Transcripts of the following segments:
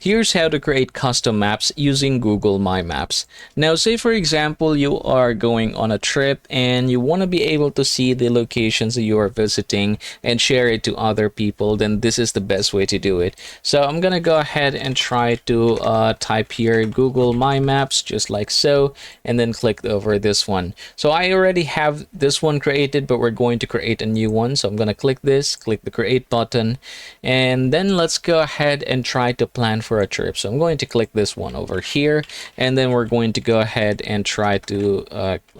Here's how to create custom maps using Google My Maps. Now, say for example, you are going on a trip and you want to be able to see the locations that you are visiting and share it to other people, then this is the best way to do it. So I'm going to go ahead and try to type here Google My Maps, just like so, and then click over this one. So I already have this one created, but we're going to create a new one. So I'm going to click this, click the create button, and then let's go ahead and try to plan for a trip. So I'm going to click this one over here, and then we're going to go ahead and try to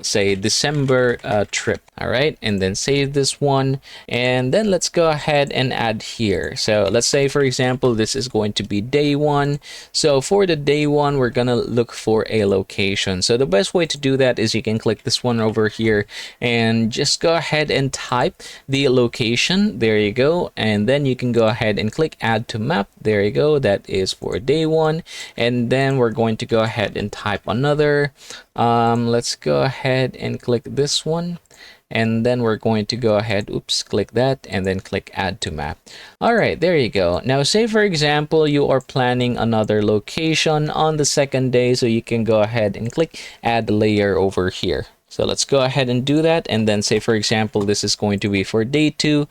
say December trip. All right, and then save this one, and then let's go ahead and add here. So let's say for example this is going to be day one. So for the day one, we're gonna look for a location. So the best way to do that is you can click this one over here and just go ahead and type the location. There you go, and then you can go ahead and click add to map. There you go, that is for day one. And then we're going to go ahead and type another. Let's go ahead and click this one, and then we're going to go ahead, click that, and then click add to map. All right, there you go. Now say for example you are planning another location on the second day, so you can go ahead and click add layer over here. So let's go ahead and do that, and then say for example this is going to be for day two.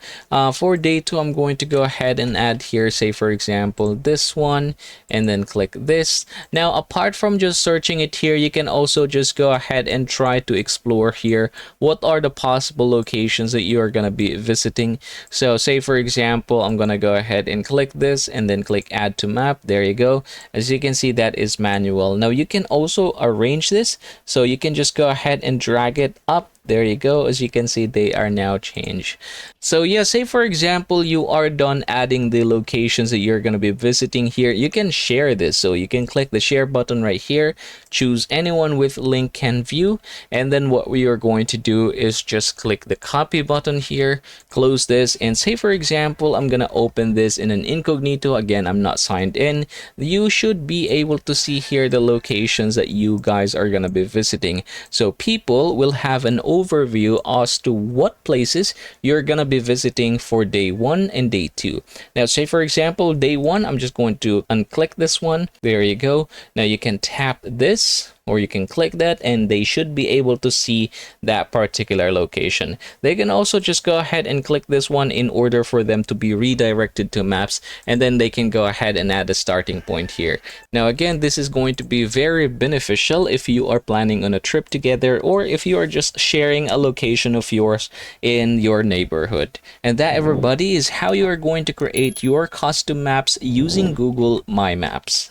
For day two, I'm going to go ahead and add here, say for example this one, and then click this. Now apart from just searching it here, you can also just go ahead and try to explore here what are the possible locations that you are going to be visiting. So say for example I'm going to go ahead and click this and then click add to map. There you go. As you can see, that is manual. Now you can also arrange this, so you can just go ahead and drag it up. There you go. As you can see, they are now changed. So yeah, say for example you are done adding the locations that you're going to be visiting here, you can share this. So you can click the share button right here, choose anyone with link can view, and then what we are going to do is just click the copy button here, close this, and say for example I'm going to open this in an incognito. Again, I'm not signed in. You should be able to see here the locations that you guys are going to be visiting, so people will have an overview as to what places you're gonna be visiting for day one and day two. Now say for example day one, I'm just going to unclick this one. There you go. Now you can tap this, or you can click that, and they should be able to see that particular location. They can also just go ahead and click this one in order for them to be redirected to maps, and then they can go ahead and add a starting point here. Now again, this is going to be very beneficial if you are planning on a trip together, or if you are just sharing a location of yours in your neighborhood. And that, everybody, is how you are going to create your custom maps using Google My Maps.